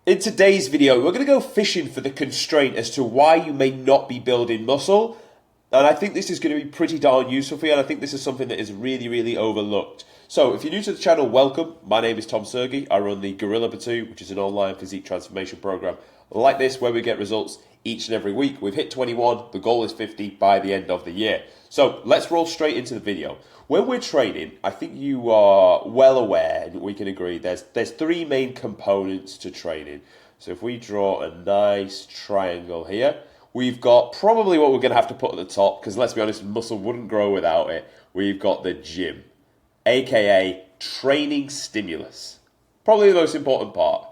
In today's video, we're going to go fishing for the constraint as to why you may not be building muscle. And I think this is going to be pretty darn useful for you, and I think this is something that is really, really overlooked. So, if you're new to the channel, welcome. My name is Tom Sergi. I run the Gorilla Pursuit, which is an online physique transformation program like this, where we get results each and every week. We've hit 21. The goal is 50 by the end of the year. So, let's roll straight into the video. When we're training, I think you are well aware, and we can agree, there's three main components to training. So if we draw a nice triangle here, we've got probably what we're going to have to put at the top, because let's be honest, muscle wouldn't grow without it. We've got the gym, aka training stimulus. Probably the most important part.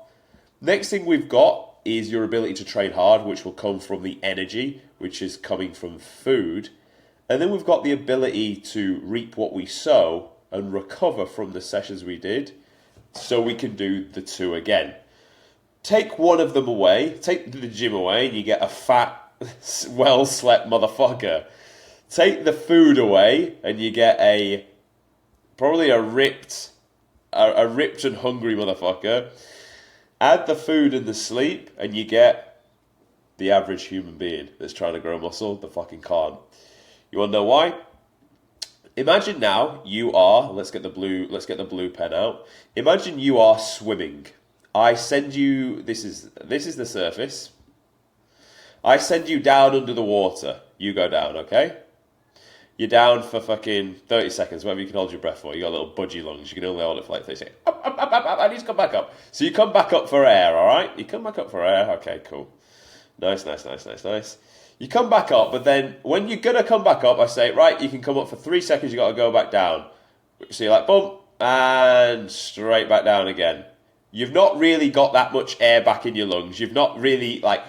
Next thing we've got is your ability to train hard, which will come from the energy, which is coming from food. And then we've got the ability to reap what we sow and recover from the sessions we did, so we can do the two again. Take one of them away, take the gym away, and you get a fat, well-slept motherfucker. Take the food away, and you get probably a ripped and hungry motherfucker. Add the food and the sleep, and you get the average human being that's trying to grow muscle that fucking can't. You want to know why? Imagine now you are, let's get the blue pen out. Imagine you are swimming. I send you, this is the surface. I send you down under the water. You go down, okay? You're down for fucking 30 seconds, whatever you can hold your breath for. You got a little budgie lungs. You can only hold it for like 30 seconds. Up, I need to come back up. So you come back up for air, all right? You come back up for air. Okay, cool. Nice. You come back up, but then when you're going to come back up, I say, right, you can come up for 3 seconds, you got to go back down. So you're like, boom, and straight back down again. You've not really got that much air back in your lungs. You've not really, like,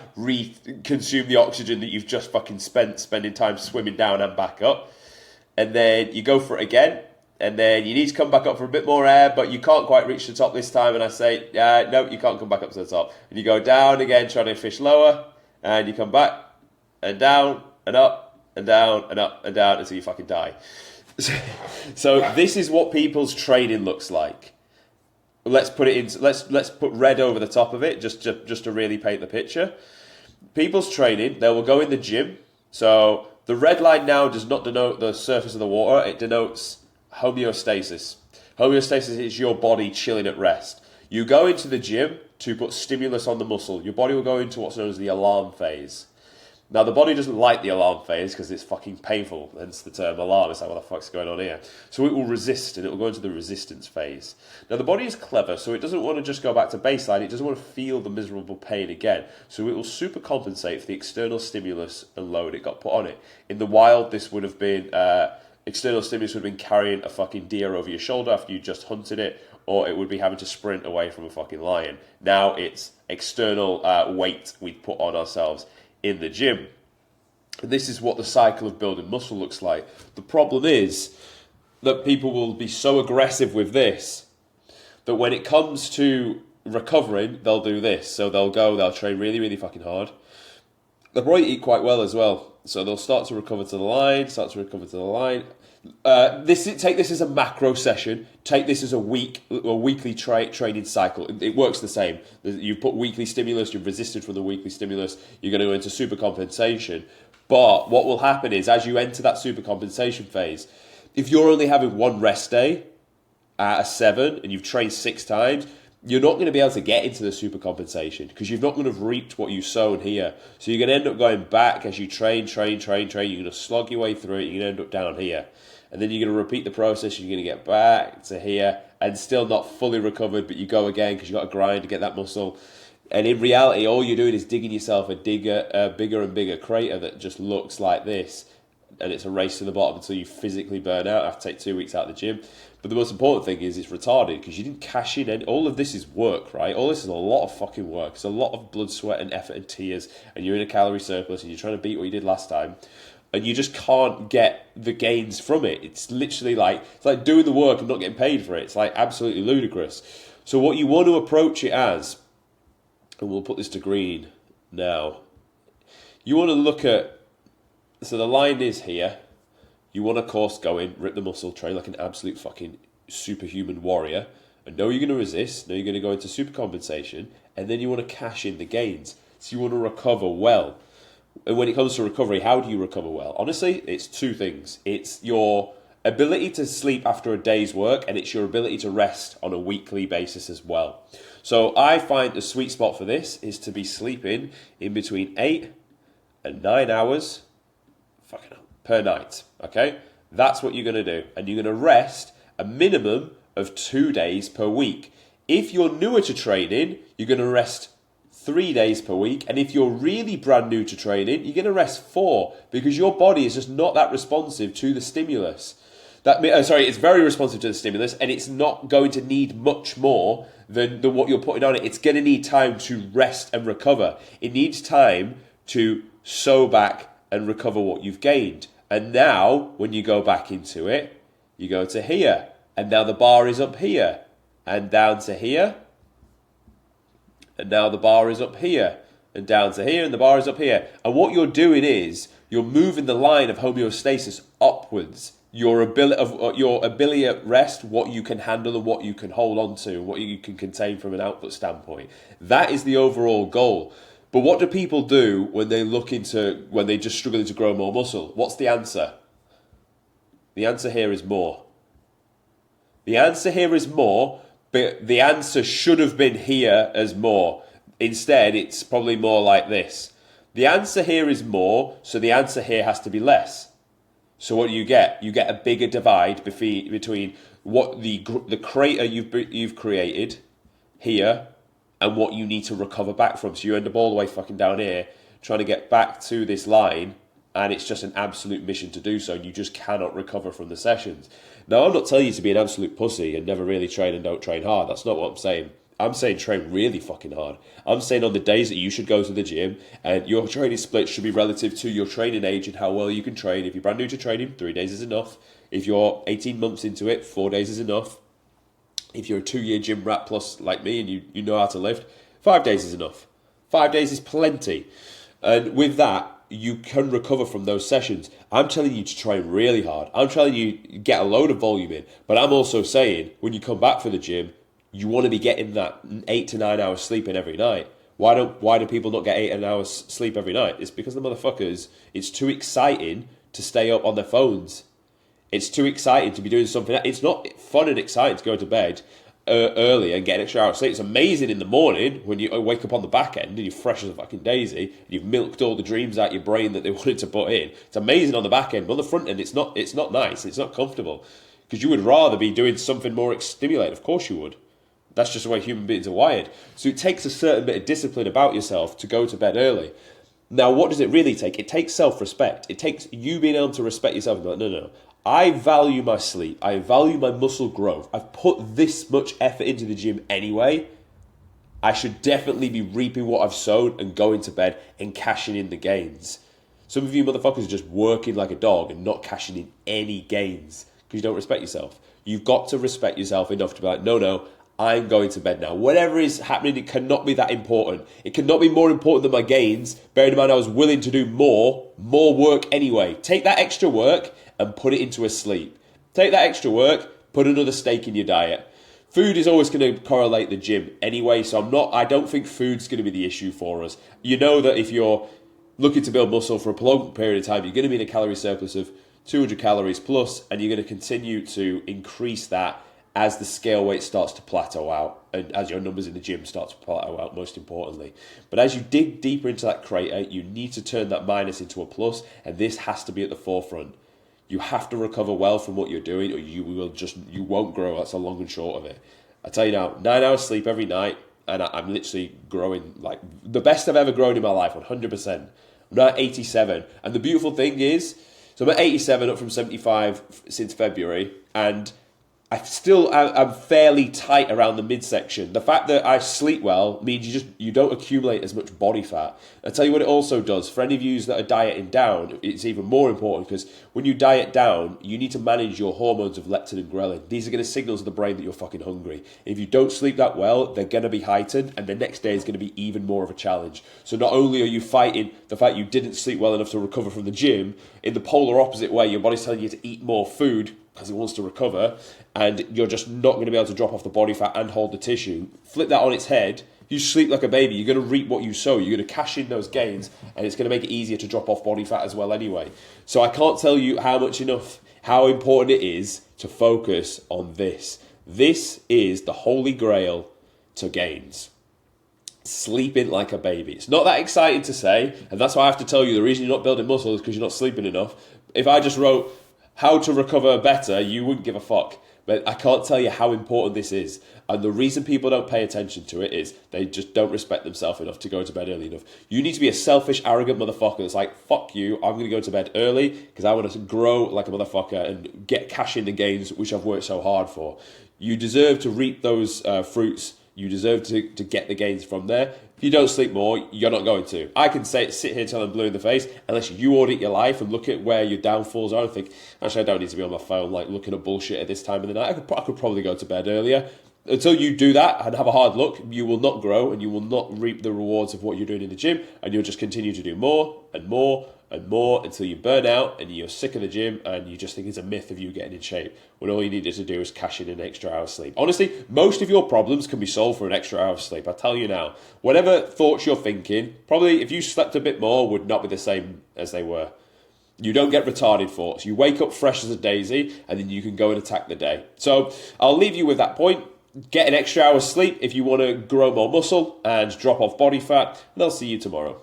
consumed the oxygen that you've just fucking spending time swimming down and back up. And then you go for it again, and then you need to come back up for a bit more air, but you can't quite reach the top this time, and I say, no, you can't come back up to the top. And you go down again, trying to fish lower, and you come back, and down, and up, and down, and up, and down, until you fucking die. So this is what people's training looks like. Let's put it in. Let's put red over the top of it, just to really paint the picture. People's training, they will go in the gym. So the red line now does not denote the surface of the water. It denotes homeostasis. Homeostasis is your body chilling at rest. You go into the gym to put stimulus on the muscle. Your body will go into what's known as the alarm phase. Now, the body doesn't like the alarm phase because it's fucking painful, hence the term alarm. It's like, what the fuck's going on here? So it will resist, and it will go into the resistance phase. Now, the body is clever, so it doesn't want to just go back to baseline. It doesn't want to feel the miserable pain again. So it will super compensate for the external stimulus and load it got put on it. In the wild, this would have been, external stimulus would have been carrying a fucking deer over your shoulder after you just hunted it, or it would be having to sprint away from a fucking lion. Now it's external weight we put on ourselves in the gym. And this is what the cycle of building muscle looks like. The problem is that people will be so aggressive with this that when it comes to recovering, they'll do this. So they'll train really, really fucking hard. They'll probably eat quite well as well. So they'll start to recover to the line, Take this as a macro session. Take this as a weekly training cycle. It works the same. You put weekly stimulus, you've resisted from the weekly stimulus, you're going to go into super compensation. But what will happen is, as you enter that super compensation phase, if you're only having one rest day out of 7 and you've trained 6 times, you're not going to be able to get into the super compensation because you've not going to have reaped what you've sown here. So you're going to end up going back as you train. You're going to slog your way through it. You're going to end up down here. And then you're going to repeat the process. You're going to get back to here and still not fully recovered, but you go again because you've got to grind to get that muscle. And in reality, all you're doing is digging yourself a bigger and bigger crater that just looks like this. And it's a race to the bottom until you physically burn out after take 2 weeks out of the gym. But the most important thing is it's retarded because you didn't cash in any. All of this is work, right? All this is a lot of fucking work. It's a lot of blood, sweat, and effort and tears. And you're in a calorie surplus and you're trying to beat what you did last time. And you just can't get the gains from it. It's literally it's like doing the work and not getting paid for it. It's like absolutely ludicrous. So what you want to approach it as, and we'll put this to green now. You want to look at, so the line is here. You want, of course, go in, rip the muscle, train like an absolute fucking superhuman warrior, and know you're going to resist, know you're going to go into supercompensation, and then you want to cash in the gains. So you want to recover well. And when it comes to recovery, how do you recover well? Honestly, it's two things. It's your ability to sleep after a day's work, and it's your ability to rest on a weekly basis as well. So I find the sweet spot for this is to be sleeping in between 8 and 9 hours per night, okay? That's what you're going to do. And you're going to rest a minimum of 2 days per week. If you're newer to training, you're going to rest 3 days per week. And if you're really brand new to training, you're going to rest 4, because your body is just not that responsive to the stimulus. It's very responsive to the stimulus, and it's not going to need much more than what you're putting on it. It's going to need time to rest and recover. It needs time to sew back and recover what you've gained. And now, when you go back into it, you go to here, and now the bar is up here, and down to here, and now the bar is up here, and down to here, and the bar is up here. And what you're doing is, you're moving the line of homeostasis upwards. Your ability at rest, what you can handle and what you can hold on to, what you can contain from an output standpoint. That is the overall goal. But what do people do when they're just struggling to grow more muscle? What's the answer? The answer here is more. The answer here is more, but the answer should have been here as more. Instead, it's probably more like this. The answer here is more, so the answer here has to be less. So what do you get? You get a bigger divide between what the crater you've created here and what you need to recover back from. So you end up all the way fucking down here trying to get back to this line, and it's just an absolute mission to do so, and you just cannot recover from the sessions. Now, I'm not telling you to be an absolute pussy and never really train and don't train hard. That's not what I'm saying. I'm saying train really fucking hard. I'm saying on the days that you should go to the gym, and your training split should be relative to your training age and how well you can train. If you're brand new to training, 3 days is enough. If you're 18 months into it, 4 days is enough. If you're a 2-year gym rat plus like me and you know how to lift, 5 days is enough. 5 days is plenty. And with that, you can recover from those sessions. I'm telling you to train really hard. I'm telling you get a load of volume in. But I'm also saying, when you come back for the gym, you want to be getting that 8 to 9 hours sleep in every night. Why do people not get 8 hours sleep every night? It's because the motherfuckers, it's too exciting to stay up on their phones. It's too exciting to be doing something. It's not fun and exciting to go to bed early and get an extra hour of sleep. It's amazing in the morning when you wake up on the back end and you're fresh as a fucking daisy and you've milked all the dreams out your brain that they wanted to put in. It's amazing on the back end, but on the front end, it's not nice. It's not comfortable, because you would rather be doing something more stimulating. Of course you would. That's just the way human beings are wired. So it takes a certain bit of discipline about yourself to go to bed early. Now, what does it really take? It takes self-respect. It takes you being able to respect yourself and be like, no. I value my sleep. I value my muscle growth. I've put this much effort into the gym anyway. I should definitely be reaping what I've sown and going to bed and cashing in the gains. Some of you motherfuckers are just working like a dog and not cashing in any gains because you don't respect yourself. You've got to respect yourself enough to be like, no, I'm going to bed now. Whatever is happening, it cannot be that important. It cannot be more important than my gains. Bearing in mind I was willing to do more work anyway. Take that extra work and put it into a sleep. Take that extra work, put another steak in your diet. Food is always going to correlate the gym anyway, so I don't think food's going to be the issue for us. You know that if you're looking to build muscle for a prolonged period of time, you're going to be in a calorie surplus of 200 calories plus, and you're going to continue to increase that as the scale weight starts to plateau out and as your numbers in the gym start to plateau out, most importantly. But as you dig deeper into that crater, you need to turn that minus into a plus, and this has to be at the forefront. You have to recover well from what you're doing, or you won't grow. That's the long and short of it. I tell you now, 9 hours sleep every night, and I'm literally growing like the best I've ever grown in my life, 100%. I'm now at 87, and the beautiful thing is, so I'm at 87, up from 75 since February, and I'm fairly tight around the midsection. The fact that I sleep well means you don't accumulate as much body fat. I'll tell you what it also does. For any of you that are dieting down, it's even more important, because when you diet down, you need to manage your hormones of leptin and ghrelin. These are going to signal to the brain that you're fucking hungry. If you don't sleep that well, they're going to be heightened, and the next day is going to be even more of a challenge. So not only are you fighting the fact you didn't sleep well enough to recover from the gym, in the polar opposite way, your body's telling you to eat more food because it wants to recover, and you're just not going to be able to drop off the body fat and hold the tissue. Flip that on its head. If you sleep like a baby, you're going to reap what you sow. You're going to cash in those gains, and it's going to make it easier to drop off body fat as well anyway. So I can't tell you how important it is to focus on this. This is the holy grail to gains. Sleeping like a baby. It's not that exciting to say, and that's why I have to tell you the reason you're not building muscle is because you're not sleeping enough. If I just wrote how to recover better, you wouldn't give a fuck. But I can't tell you how important this is. And the reason people don't pay attention to it is they just don't respect themselves enough to go to bed early enough. You need to be a selfish, arrogant motherfucker that's like, fuck you, I'm going to go to bed early because I want to grow like a motherfucker and get cash in the gains which I've worked so hard for. You deserve to reap those fruits. You deserve to get the gains from there. If you don't sleep more, you're not going to. I can sit here till I'm blue in the face, unless you audit your life and look at where your downfalls are and think, actually, I don't need to be on my phone like looking at bullshit at this time of the night. I could probably go to bed earlier. Until you do that and have a hard look, you will not grow and you will not reap the rewards of what you're doing in the gym, and you'll just continue to do more and more and more until you burn out and you're sick of the gym and you just think it's a myth of you getting in shape, when all you needed to do is cash in an extra hour of sleep. Honestly, most of your problems can be solved for an extra hour of sleep. I tell you now, whatever thoughts you're thinking, probably if you slept a bit more would not be the same as they were. You don't get retarded thoughts. You wake up fresh as a daisy and then you can go and attack the day. So I'll leave you with that point. Get an extra hour's sleep if you want to grow more muscle and drop off body fat, and I'll see you tomorrow.